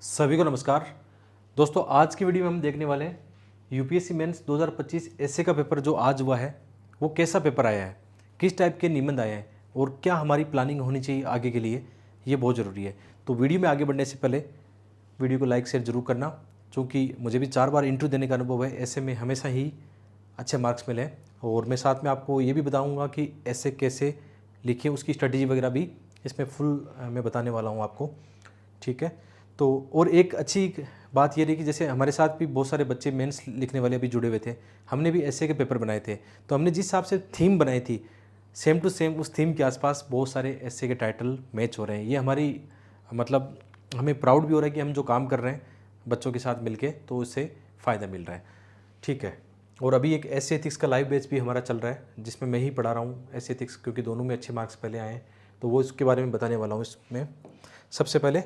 सभी को नमस्कार दोस्तों। आज की वीडियो में हम देखने वाले हैं यूपीएससी मेंस 2025 एसए का पेपर जो आज हुआ है वो कैसा पेपर आया है, किस टाइप के निबंध आए हैं और क्या हमारी प्लानिंग होनी चाहिए आगे के लिए, ये बहुत ज़रूरी है। तो वीडियो में आगे बढ़ने से पहले वीडियो को लाइक शेयर जरूर करना, क्योंकि मुझे भी 4 बार इंटरव्यू देने का अनुभव है। ऐसे में हमेशा ही अच्छे मार्क्स मिले और मैं साथ में आपको ये भी बताऊँगा कि ऐसे कैसे लिखिए, उसकी स्ट्रेटेजी वगैरह भी इसमें फुल मैं बताने वाला हूँ आपको। ठीक है। तो और एक अच्छी बात ये रही कि जैसे हमारे साथ भी बहुत सारे बच्चे मेंस लिखने वाले अभी जुड़े हुए थे, हमने भी ऐसे के पेपर बनाए थे। तो हमने जिस हिसाब से थीम बनाई थी सेम टू सेम उस थीम के आसपास बहुत सारे ऐसे के टाइटल मैच हो रहे हैं। ये हमारी मतलब हमें प्राउड भी हो रहा है कि हम जो काम कर रहे हैं बच्चों के साथ मिलके तो उससे फ़ायदा मिल रहा है। ठीक है। और अभी एक ऐसे एथिक्स का लाइव बैच भी हमारा चल रहा है जिसमें मैं ही पढ़ा रहा हूँ ऐसे एथिक्स, क्योंकि दोनों में अच्छे मार्क्स पहले आए हैं। तो वो इसके बारे में बताने वाला हूँ। इसमें सबसे पहले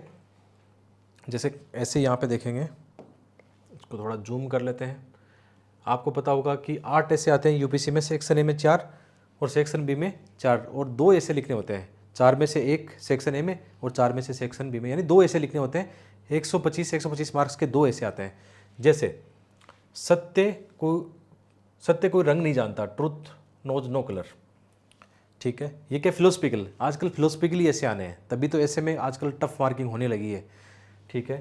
जैसे ऐसे यहाँ पे देखेंगे, इसको थोड़ा जूम कर लेते हैं। आपको पता होगा कि 8 ऐसे आते हैं यूपीसी में, सेक्शन ए में 4 और सेक्शन बी में 4, और 2 ऐसे लिखने होते हैं। 4 में से 1 सेक्शन ए में और 4 में से सेक्शन बी में, यानी 2 ऐसे लिखने होते हैं। 125 मार्क्स के 2 ऐसे आते हैं। जैसे सत्य कोई रंग नहीं जानता, ट्रुथ नोज नो कलर। ठीक है। ये क्या फिलोसफिकल, आजकल फिलोसफिकली ऐसे आने हैं, तभी तो ऐसे में आजकल टफ मार्किंग होने लगी है। ठीक है।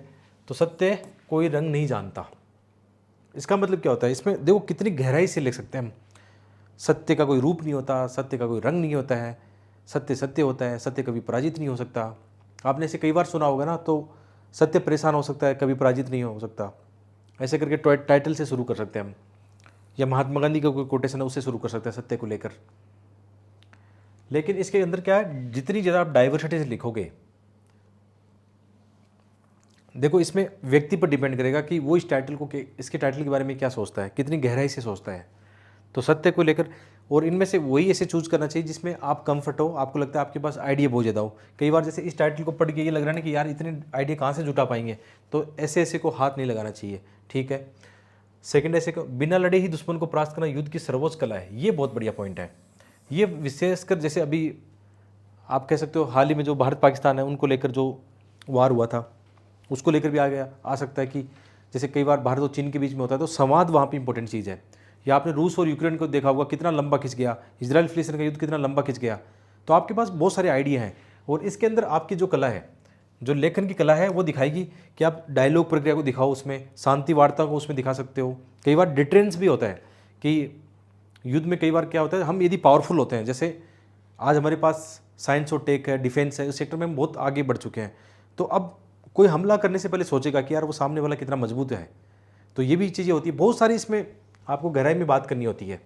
तो सत्य कोई रंग नहीं जानता, इसका मतलब क्या होता है? इसमें देखो कितनी गहराई से लिख सकते हैं हम। सत्य का कोई रूप नहीं होता, सत्य का कोई रंग नहीं होता है, सत्य सत्य होता है, सत्य कभी पराजित नहीं हो सकता। आपने इसे कई बार सुना होगा ना। तो सत्य परेशान हो सकता है, कभी पराजित नहीं हो सकता। ऐसे करके टाइटल से शुरू कर सकते हैं हम, या महात्मा गांधी का कोई कोटेशन है उससे शुरू कर सकते हैं सत्य को लेकर। लेकिन इसके अंदर क्या है, जितनी ज़्यादा आप डाइवर्सिटी से लिखोगे, देखो इसमें व्यक्ति पर डिपेंड करेगा कि वो इस टाइटल को इसके टाइटल के बारे में क्या सोचता है, कितनी गहराई से सोचता है। तो सत्य को लेकर, और इनमें से वही ऐसे चूज करना चाहिए जिसमें आप कंफर्ट हो, आपको लगता है आपके पास आइडिया बहुत ज़्यादा हो। कई बार जैसे इस टाइटल को पढ़ के ये लग रहा है ना कि यार इतने आइडिया कहाँ से जुटा पाएंगे, तो ऐसे ऐसे को हाथ नहीं लगाना चाहिए। ठीक है। सेकंड, ऐसे को बिना लड़े ही दुश्मन को परास्त करना युद्ध की सर्वोच्च कला है। ये बहुत बढ़िया पॉइंट है। ये विशेषकर जैसे अभी आप कह सकते हो हाल ही में जो भारत पाकिस्तान है उनको लेकर जो वार हुआ था, उसको लेकर भी आ सकता है कि जैसे कई बार भारत और चीन के बीच में होता है तो संवाद वहाँ पे इंपॉर्टेंट चीज़ है। या आपने रूस और यूक्रेन को देखा होगा कितना लंबा खिंच गया, इजराइल फिलिस्तीन का युद्ध कितना लंबा खिंच गया। तो आपके पास बहुत सारे आइडिया हैं, और इसके अंदर आपकी जो कला है, जो लेखन की कला है, वो दिखाएगी कि आप डायलॉग प्रक्रिया को दिखाओ, उसमें शांति वार्ता को उसमें दिखा सकते हो। कई बार डिटरेंस भी होता है कि युद्ध में कई बार क्या होता है, हम यदि पावरफुल होते हैं, जैसे आज हमारे पास साइंस और टेक है, डिफेंस है, उस सेक्टर में हम बहुत आगे बढ़ चुके हैं। तो अब कोई हमला करने से पहले सोचेगा कि यार वो सामने वाला कितना मजबूत है। तो ये भी चीज़ें होती है, बहुत सारी इसमें आपको गहराई में बात करनी होती है।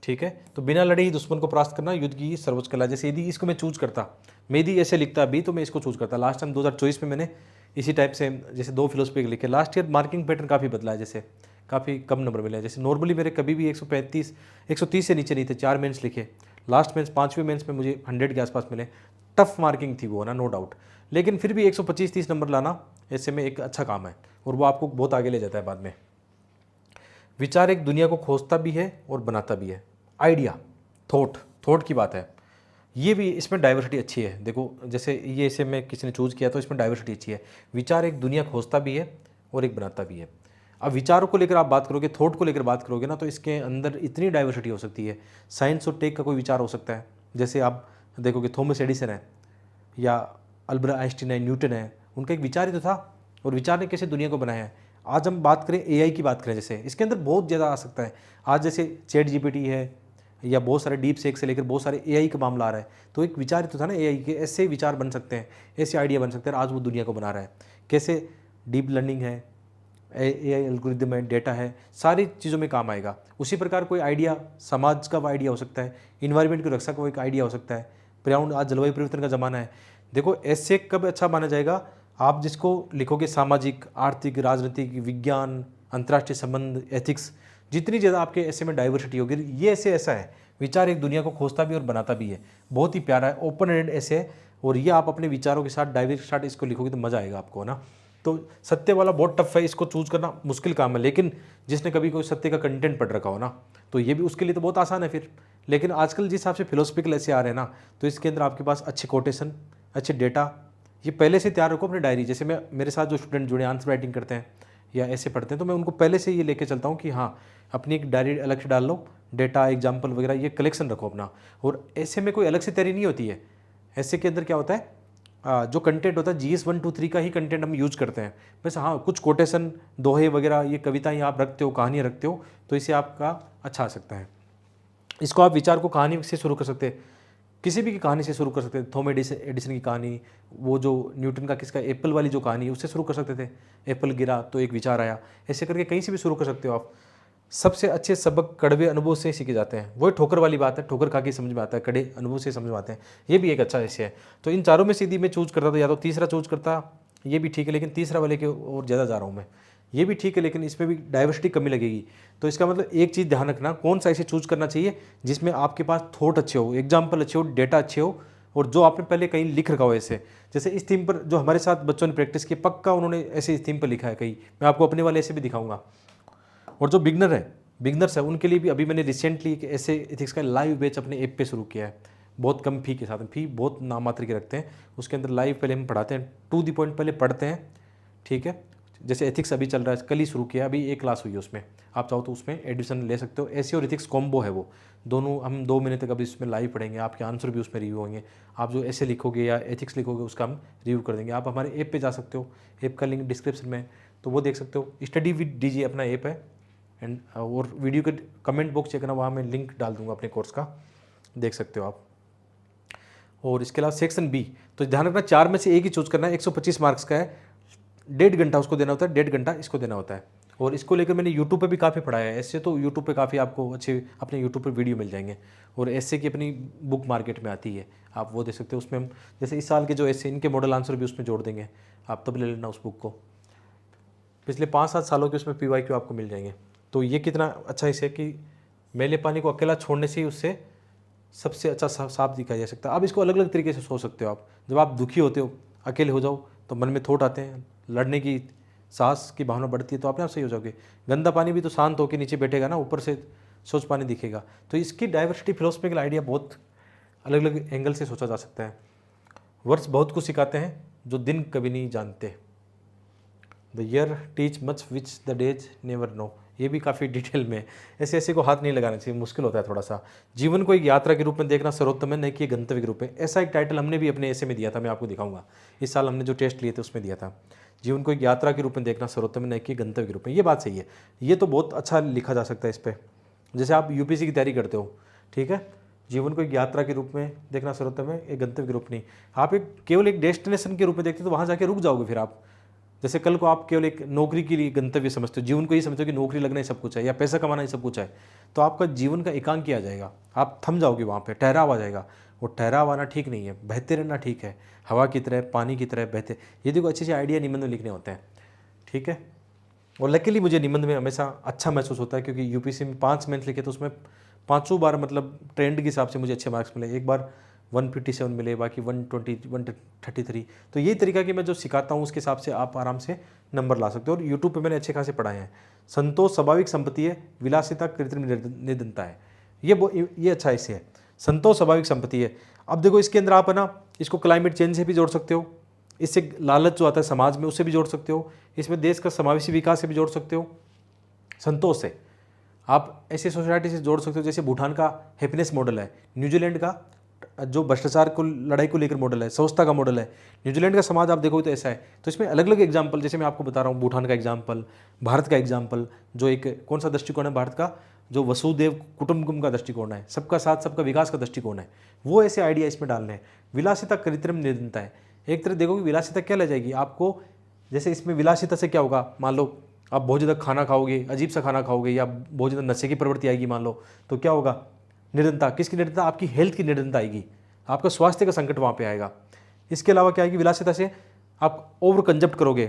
ठीक है। तो बिना लड़े ही दुश्मन को परास्त करना युद्ध की सर्वोच्च कला। जैसे यदि इसको मैं चूज करता, मैं यदि ऐसे लिखता अभी, तो मैं इसको चूज करता। लास्ट टाइम 2024 में मैंने इसी टाइप से जैसे 2 फिलोसफी लिखे। लास्ट ईयर मार्किंग पैटर्न काफ़ी बदला है, जैसे काफ़ी कम नंबर मिले हैं। जैसे नॉर्मली मेरे कभी भी 135 130 से नीचे नहीं थे। 4 मेंस लिखे, लास्ट मेंस 5वें मेंस में मुझे 100 के आसपास मिले। टफ मार्किंग थी वो ना, नो डाउट, लेकिन फिर भी 125-30 नंबर लाना ऐसे में एक अच्छा काम है, और वो आपको बहुत आगे ले जाता है बाद में। विचार एक दुनिया को खोजता भी है और बनाता भी है। आइडिया, थॉट की बात है। ये भी, इसमें डाइवर्सिटी अच्छी है। देखो जैसे ये इसे में किसी ने चूज किया तो इसमें डाइवर्सिटी अच्छी है। विचार एक दुनिया खोजता भी है और एक बनाता भी है। अब विचारों को लेकर आप बात करोगे, थॉट को लेकर बात करोगे ना, तो इसके अंदर इतनी डाइवर्सिटी हो सकती है। साइंस और टेक का कोई विचार हो सकता है, जैसे आप देखोगे थॉमस एडिसन है, या अल्बर्ट आइंस्टीन है, न्यूटन है, उनका एक विचार ही तो था, और विचार ने कैसे दुनिया को बनाया है। आज हम बात करें एआई की बात करें, जैसे इसके अंदर बहुत ज़्यादा आ सकता है। आज जैसे चैट जीपीटी है, या बहुत सारे डीप सेक से लेकर बहुत सारे एआई का मामला आ रहा है, तो एक विचार ही तो था ना एआई के। ऐसे विचार बन सकते हैं, ऐसे आइडिया बन सकते हैं, आज वो दुनिया को बना रहा है। कैसे डीप लर्निंग है, एआई एल्गोरिदम है, डेटा है, सारी चीज़ों में काम आएगा। उसी प्रकार कोई आइडिया समाज का आइडिया हो सकता है, इन्वायरमेंट की रक्षा का एक आइडिया हो सकता है, पर्यावरण, आज जलवायु परिवर्तन का ज़माना है। देखो ऐसे कब अच्छा माना जाएगा, आप जिसको लिखोगे सामाजिक, आर्थिक, राजनीतिक, विज्ञान, अंतर्राष्ट्रीय संबंध, एथिक्स, जितनी ज़्यादा आपके ऐसे में डाइवर्सिटी होगी, ये ऐसा है। विचार एक दुनिया को खोजता भी और बनाता भी है। बहुत ही प्यारा है, ओपन एंड ऐसे है, और ये आप अपने विचारों के साथ डाइवर्स के साथ इसको लिखोगे तो मज़ा आएगा आपको ना। तो सत्य वाला बहुत टफ है, इसको चूज करना मुश्किल काम है, लेकिन जिसने कभी कोई सत्य का कंटेंट पढ़ रखा हो ना, तो ये भी उसके लिए तो बहुत आसान है फिर। लेकिन आजकल जिस हिसाब से फिलोसफिकल ऐसे आ रहे हैं ना, तो इसके अंदर आपके पास अच्छे कोटेशन, अच्छे डेटा, ये पहले से तैयार रखो अपनी डायरी। जैसे मैं, मेरे साथ जो स्टूडेंट जुड़े आंसर राइटिंग करते हैं या ऐसे पढ़ते हैं, तो मैं उनको पहले से ये लेके चलता हूँ कि हाँ, अपनी एक डायरी अलग से डाल लो, डेटा एग्जाम्पल वगैरह ये कलेक्शन रखो अपना। और ऐसे में कोई अलग से तैयारी नहीं होती है। ऐसे के अंदर क्या होता है, जो कंटेंट होता है GS 1 2 3 का ही कंटेंट हम यूज करते हैं। बस हाँ, कुछ कोटेशन, दोहे वगैरह, ये कविताएं आप रखते हो, कहानियाँ रखते हो, तो इससे आपका अच्छा आ सकता है। इसको आप विचार को कहानी से शुरू कर सकते हैं, किसी भी की कहानी से शुरू कर सकते थे। थॉमस एडिसन की कहानी, वो जो न्यूटन का किसका एप्पल वाली जो कहानी है उससे शुरू कर सकते थे। एप्पल गिरा तो एक विचार आया, ऐसे करके कहीं से भी शुरू कर सकते हो आप। सबसे अच्छे सबक कड़वे अनुभव से सीखे जाते हैं। वही ठोकर वाली बात है, ठोकर खा के समझ में आता है, कड़े अनुभव से समझ में आते हैं। ये भी एक अच्छा विषय है। तो इन चारों में से यदि मैं चूज करता था, या तो तीसरा चूज करता, ये भी ठीक है, लेकिन तीसरा वाले के और ज़्यादा जा रहा हूँ मैं। ये भी ठीक है, लेकिन इसमें भी डाइवर्सिटी कमी लगेगी। तो इसका मतलब एक चीज़ ध्यान रखना, कौन सा ऐसे चूज करना चाहिए जिसमें आपके पास थॉट अच्छे हो, एग्जाम्पल अच्छे हो, डेटा अच्छे हो, और जो आपने पहले कहीं लिख रखा हो ऐसे। जैसे इस थीम पर जो हमारे साथ बच्चों ने प्रैक्टिस की, पक्का उन्होंने ऐसे इस थीम पर लिखा है कहीं। मैं आपको अपने वाले ऐसे भी दिखाऊंगा। और जो बिगनर्स है उनके लिए भी अभी मैंने रिसेंटली एक ऐसे एथिक्स का लाइव बैच अपने ऐप पे शुरू किया है, बहुत कम फी के साथ। फी बहुत नाम मात्र के रखते हैं, उसके अंदर लाइव पहले हम पढ़ाते हैं, टू दी पॉइंट पहले पढ़ते हैं, ठीक है। जैसे एथिक्स अभी चल रहा है, कल ही शुरू किया, अभी एक क्लास हुई है उसमें, आप चाहो तो उसमें एडमिशन ले सकते हो। ऐसे और एथिक्स कॉम्बो है वो दोनों, हम 2 महीने तक अभी इसमें लाइव पढ़ेंगे, आपके आंसर भी उसमें रिव्यू होंगे। आप जो ऐसे लिखोगे या एथिक्स लिखोगे उसका हम रिव्यू कर देंगे। आप हमारे ऐप पे जा सकते हो, ऐप का लिंक डिस्क्रिप्शन में है, तो वो देख सकते हो। स्टडी विद डीजे अपना ऐप है, एंड और वीडियो के कमेंट बॉक्स चेक करना, वहाँ मैं लिंक डाल दूंगा अपने कोर्स का, देख सकते हो आप। और इसके अलावा सेक्शन बी, तो ध्यान रखना 4 में से एक ही चूज करना है। 125 मार्क्स का है, 1.5 घंटा उसको देना होता है, 1.5 घंटा इसको देना होता है। और इसको लेकर मैंने यूट्यूब पे भी काफ़ी पढ़ाया है। ऐसे तो यूट्यूब पे काफ़ी आपको अच्छे अपने यूट्यूब पर वीडियो मिल जाएंगे। और ऐसे की अपनी बुक मार्केट में आती है, आप वो दे सकते हो। उसमें हम जैसे इस साल के जो ऐसे इनके मॉडल आंसर भी उसमें जोड़ देंगे, आप तब ले लेना उस बुक को। पिछले 5-7 सालों के उसमें PYQ आपको मिल जाएंगे। तो ये कितना अच्छा है कि मैले पानी को अकेला छोड़ने से ही उससे सबसे अच्छा साफ दिखाया जा सकता है। अब इसको अलग अलग तरीके से सोच सकते हो आप। जब आप दुखी होते हो, अकेले हो जाओ, तो मन में थॉट आते हैं, लड़ने की साहस की भावना बढ़ती है, तो अपने आप सही हो जाओगे। गंदा पानी भी तो शांत होकर नीचे बैठेगा ना, ऊपर से स्वच्छ पानी दिखेगा। तो इसकी डाइवर्सिटी फिलोसफिकल आइडिया बहुत अलग अलग एंगल से सोचा जा सकता है। वर्ष बहुत कुछ सिखाते हैं जो दिन कभी नहीं जानते। The year teach much which the days never know. ये भी काफ़ी डिटेल में है। ऐसे ऐसे को हाथ नहीं लगाना चाहिए, मुश्किल होता है थोड़ा सा। जीवन को एक यात्रा के रूप में देखना सर्वोत्तम है, नहीं कि गंतव्य के रूप में। ऐसा एक टाइटल हमने भी अपने ऐसे में दिया था, मैं आपको दिखाऊंगा। इस साल हमने जो टेस्ट लिए थे उसमें दिया था, जीवन को एक यात्रा के रूप में देखना सर्वोत्तम है, नहीं कि गंतव्य के रूप में। ये बात सही है, ये तो बहुत अच्छा लिखा जा सकता है इस पर। जैसे आप UPSC की तैयारी करते हो, ठीक है, जीवन को एक यात्रा के रूप में देखना सर्वोत्तम है, एक गंतव्य के रूप नहीं। आप एक केवल एक डेस्टिनेशन के रूप में देखते हो तो वहाँ जाके रुक जाओगे फिर आप। जैसे कल को आप केवल एक नौकरी के लिए गंतव्य समझते हो, जीवन को ये समझते हो कि नौकरी लगना ही सब कुछ है या पैसा कमाना ही सब कुछ है, तो आपका जीवन का एकांकी आ जाएगा, आप थम जाओगे वहाँ पे, ठहराव आ जाएगा। वो ठहराव आना ठीक नहीं है, बहते रहना ठीक है, हवा की तरह, पानी की तरह बहते। ये देखो अच्छे से आइडिया निबंध में लिखने होते हैं, ठीक है। और लकीली मुझे निबंध में हमेशा अच्छा महसूस होता है, क्योंकि UPSC में 5 मेंस लिखे तो उसमें 5 बार मतलब ट्रेंड के हिसाब से मुझे अच्छे मार्क्स मिले। एक बार 157 मिले, बाकी 120 133। तो यही तरीका कि मैं जो सिखाता हूँ उसके हिसाब से आप आराम से नंबर ला सकते हो। और यूट्यूब पे मैंने अच्छे खासे पढ़ाए हैं। संतोष स्वाभाविक संपत्ति है, विलासिता कृत्रिम निर्धनता है। ये अच्छा इससे है, संतोष स्वाभाविक संपत्ति है। अब देखो इसके अंदर आप है ना, इसको क्लाइमेट चेंज से भी जोड़ सकते हो, इससे लालच जो आता है समाज में उससे भी जोड़ सकते हो, इसमें देश का समावेशी विकास से भी जोड़ सकते हो। संतोष से आप ऐसी सोसाइटी से जोड़ सकते हो, जैसे भूटान का हैप्पीनेस मॉडल है, न्यूजीलैंड का जो भ्रष्टाचार को लड़ाई को लेकर मॉडल है, स्वच्छता का मॉडल है, न्यूजीलैंड का समाज आप देखोगे तो ऐसा है। तो इसमें अलग अलग एग्जाम्पल, जैसे मैं आपको बता रहा हूँ, भूटान का एग्जाम्पल, भारत का एग्जाम्पल, जो एक कौन सा दृष्टिकोण है भारत का, जो वसुदेव कुटुंबकम का दृष्टिकोण है, सबका साथ सबका विकास का दृष्टिकोण है, वो ऐसे आइडिया इसमें डालने हैं। विलासिता कृत्रिम निर्धनता है, एक तरह देखोगे विलासिता क्या ले जाएगी आपको। जैसे इसमें विलासिता से क्या होगा, मान लो आप बहुत ज़्यादा खाना खाओगे, अजीब सा खाना खाओगे, या बहुत ज़्यादा नशे की प्रवृत्ति आएगी मान लो, तो क्या होगा, निर्धनता। किसकी निर्धनता, आपकी हेल्थ की निर्धनता आएगी, आपका स्वास्थ्य का संकट वहाँ पे आएगा। इसके अलावा क्या आएगी, विलासिता से आप ओवर कंजप्ट करोगे,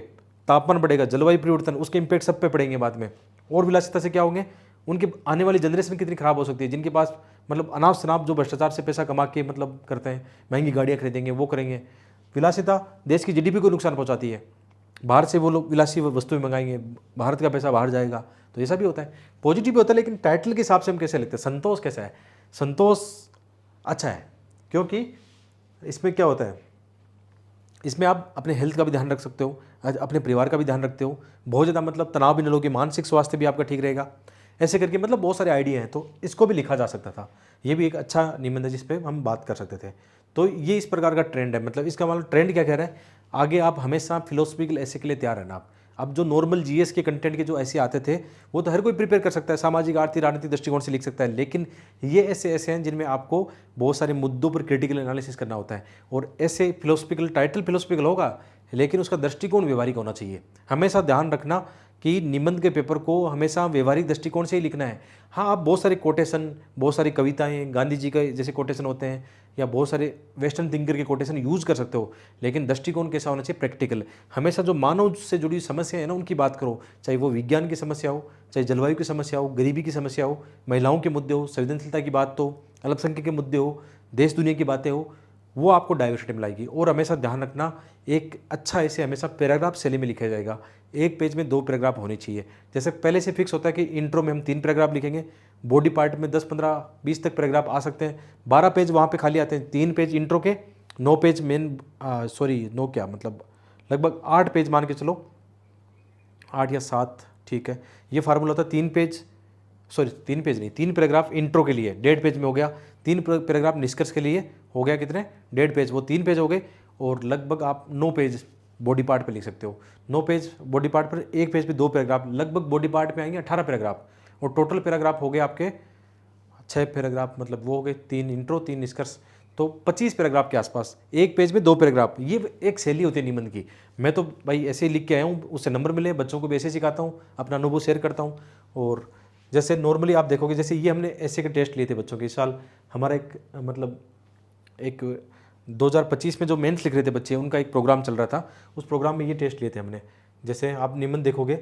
तापमान बढ़ेगा, जलवायु परिवर्तन, उसके इंपैक्ट सब पे पड़ेंगे बाद में। और विलासिता से क्या होंगे, उनके आने वाली जनरेशन कितनी खराब हो सकती है, जिनके पास मतलब अनाप शनाप जो भ्रष्टाचार से पैसा कमा के मतलब करते हैं, महंगी गाड़ियाँ खरीदेंगे, वो करेंगे। विलासिता देश की GDP को नुकसान पहुँचाती है, बाहर से वो लोग विलासी वस्तुएं मंगाएंगे, भारत का पैसा बाहर जाएगा, तो ऐसा भी होता है। पॉजिटिव भी होता है, लेकिन टाइटल के हिसाब से हम कैसे लिखते हैं। संतोष कैसा है, संतोष अच्छा है, क्योंकि इसमें क्या होता है, इसमें आप अपने हेल्थ का भी ध्यान रख सकते हो, अपने परिवार का भी ध्यान रखते हो, बहुत ज़्यादा मतलब तनाव भी न लोगे, मानसिक स्वास्थ्य भी आपका ठीक रहेगा। ऐसे करके मतलब बहुत सारे आइडिया हैं, तो इसको भी लिखा जा सकता था। ये भी एक अच्छा निबंध है जिस पे हम बात कर सकते थे। तो ये इस प्रकार का ट्रेंड है, मतलब इसका मतलब ट्रेंड क्या कह रहा है, आगे आप हमेशा फिलोसफिकल ऐसे के लिए तैयार रहना आप। अब जो नॉर्मल जीएस के कंटेंट के जो ऐसे आते थे, वो तो हर कोई प्रिपेयर कर सकता है, सामाजिक आर्थिक राजनीतिक दृष्टिकोण से लिख सकता है, लेकिन ये ऐसे ऐसे हैं जिनमें आपको बहुत सारे मुद्दों पर क्रिटिकल एनालिसिस करना होता है। और ऐसे फिलोसफिकल टाइटल फिलोसफिकल होगा, लेकिन उसका दृष्टिकोण व्यवहारिक होना चाहिए। हमेशा ध्यान रखना कि निबंध के पेपर को हमेशा व्यवहारिक दृष्टिकोण से ही लिखना है। हाँ, आप बहुत सारे कोटेशन, बहुत सारी कविताएं, गांधी जी के जैसे कोटेशन होते हैं, या बहुत सारे वेस्टर्न थिंकर के कोटेशन यूज़ कर सकते हो, लेकिन दृष्टिकोण कैसा होना चाहिए, प्रैक्टिकल। हमेशा जो मानव से जुड़ी समस्या है ना, उनकी बात करो, चाहे वो विज्ञान की समस्या हो, चाहे जलवायु की समस्या हो, गरीबी की समस्या हो, महिलाओं के मुद्दे हो, संवेदनशीलता की बात हो, अल्पसंख्यक के मुद्दे हो, देश दुनिया की बातें हो, वो आपको डाइवर्सिटी में लाएगी। और हमेशा ध्यान रखना, एक अच्छा ऐसे हमेशा पैराग्राफ शैली में लिखा जाएगा, एक पेज में 2 पैराग्राफ होने चाहिए। जैसे पहले से फिक्स होता है कि इंट्रो में हम 3 पैराग्राफ लिखेंगे, बॉडी पार्ट में 10, 15, 20 तक पैराग्राफ आ सकते हैं, 12 पेज वहाँ पे खाली आते हैं, 3 पेज इंट्रो के, 9 पेज मेन, सॉरी 9 क्या मतलब लगभग 8 पेज मान के चलो, 8 या 7, ठीक है। ये फार्मूला होता है 3 पेज, सॉरी 3 पेज नहीं, 3 पैराग्राफ इंट्रो के लिए 1.5 पेज में हो गया, 3 पैराग्राफ निष्कर्ष के लिए हो गया कितने, 1.5 पेज, वो 3 पेज हो गए। और लगभग आप 9 पेज बॉडी पार्ट पे लिख सकते हो, 9 पेज बॉडी पार्ट पर, 1 पेज पे 2 पैराग्राफ, लगभग बॉडी पार्ट में आएंगे 18 पैराग्राफ। और टोटल पैराग्राफ हो गए आपके 6 पैराग्राफ, मतलब वो हो गए 3 इंट्रो 3 निष्कर्ष, तो 25 पैराग्राफ के आसपास, एक पेज में 2 पैराग्राफ। ये एक शैली होती है निबंध की। मैं तो भाई ऐसे ही लिख के आया हूँ, उससे नंबर मिले, बच्चों को भी ऐसे सिखाता हूँ, अपना अनुभव शेयर करता हूँ। और जैसे नॉर्मली आप देखोगे, जैसे ये हमने ऐसे के टेस्ट लिए थे बच्चों के, इस साल हमारा एक मतलब एक 2025 में जो मेंस लिख रहे थे बच्चे, उनका एक प्रोग्राम चल रहा था, उस प्रोग्राम में ये टेस्ट लिए थे हमने। जैसे आप निबंध देखोगे,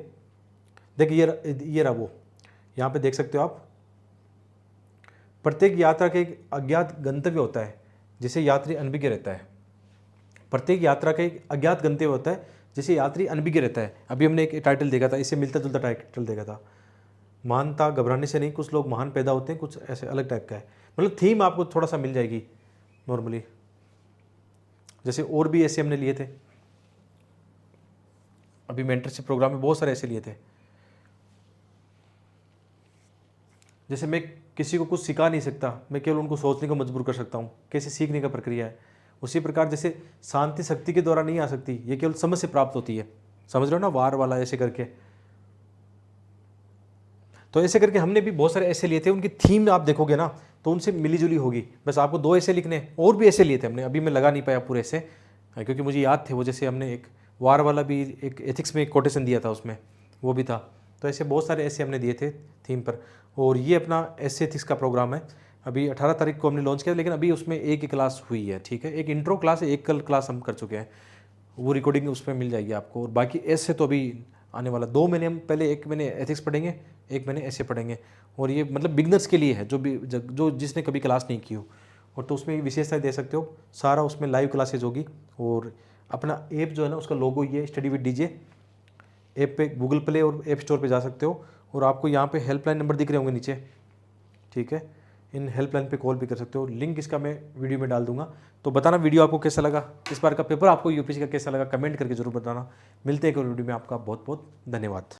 देखिए ये रहा वो, यहाँ पे देख सकते हो आप, प्रत्येक यात्रा का एक अज्ञात गंतव्य होता है जिसे यात्री अनभिज्ञ रहता है। प्रत्येक यात्रा का एक अज्ञात गंतव्य होता है जिसे यात्री अनभिज्ञ रहता है। अभी हमने एक टाइटल देखा था, इससे मिलता जुलता टाइटल देखा था, महानता घबराने से नहीं, कुछ लोग महान पैदा होते हैं, कुछ ऐसे अलग टाइप का है। मतलब थीम आपको थोड़ा सा मिल जाएगी नॉर्मली। जैसे और भी ऐसे हमने लिए थे, अभी मेंटरशिप प्रोग्राम में बहुत सारे ऐसे लिए थे। जैसे मैं किसी को कुछ सिखा नहीं सकता, मैं केवल उनको सोचने को मजबूर कर सकता हूँ, कैसे सीखने का प्रक्रिया है। उसी प्रकार जैसे शांति शक्ति के द्वारा नहीं आ सकती, ये केवल समझ से प्राप्त होती है। समझ रहे हो ना, वार वाला ऐसे करके। तो ऐसे करके हमने भी बहुत सारे ऐसे लिए थे, उनकी थीम आप देखोगे ना तो उनसे मिली जुली होगी। बस आपको 2 ऐसे लिखने, और भी ऐसे लिए थे हमने, अभी मैं लगा नहीं पाया पूरे ऐसे, क्योंकि मुझे याद थे वो। जैसे हमने एक वार वाला भी, एक एथिक्स में एक कोटेशन दिया था उसमें, वो भी था। तो ऐसे बहुत सारे ऐसे हमने दिए थे थीम पर। और ये अपना ऐसे एथिक्स का प्रोग्राम है, अभी 18 तारीख को हमने लॉन्च किया, लेकिन अभी उसमें एक ही क्लास हुई है, ठीक है। एक इंट्रो क्लास है, एक कल क्लास हम कर चुके हैं, वो रिकॉर्डिंग उसमें मिल जाएगी आपको। और बाकी ऐसे तो अभी आने वाला 2 महीने हम पहले, 1 महीने एथिक्स पढ़ेंगे, 1 महीने ऐसे पढ़ेंगे। और ये मतलब बिगनर्स के लिए है, जो भी जो जिसने कभी क्लास नहीं की हो। और तो उसमें विशेषता दे सकते हो, सारा उसमें लाइव क्लासेज होगी। और अपना ऐप जो है ना, उसका लोगो ये स्टडी विद डीजे ऐप पे, गूगल प्ले और ऐप स्टोर पे जा सकते हो। और आपको यहाँ पे हेल्पलाइन नंबर दिख रहे होंगे नीचे, ठीक है, इन हेल्पलाइन पे कॉल भी कर सकते हो। लिंक इसका मैं वीडियो में डाल दूंगा। तो बताना वीडियो आपको कैसा लगा, इस बार का पेपर आपको यूपीएससी का कैसा लगा, कमेंट करके जरूर बताना। मिलते हैं एक और वीडियो में, आपका बहुत बहुत धन्यवाद।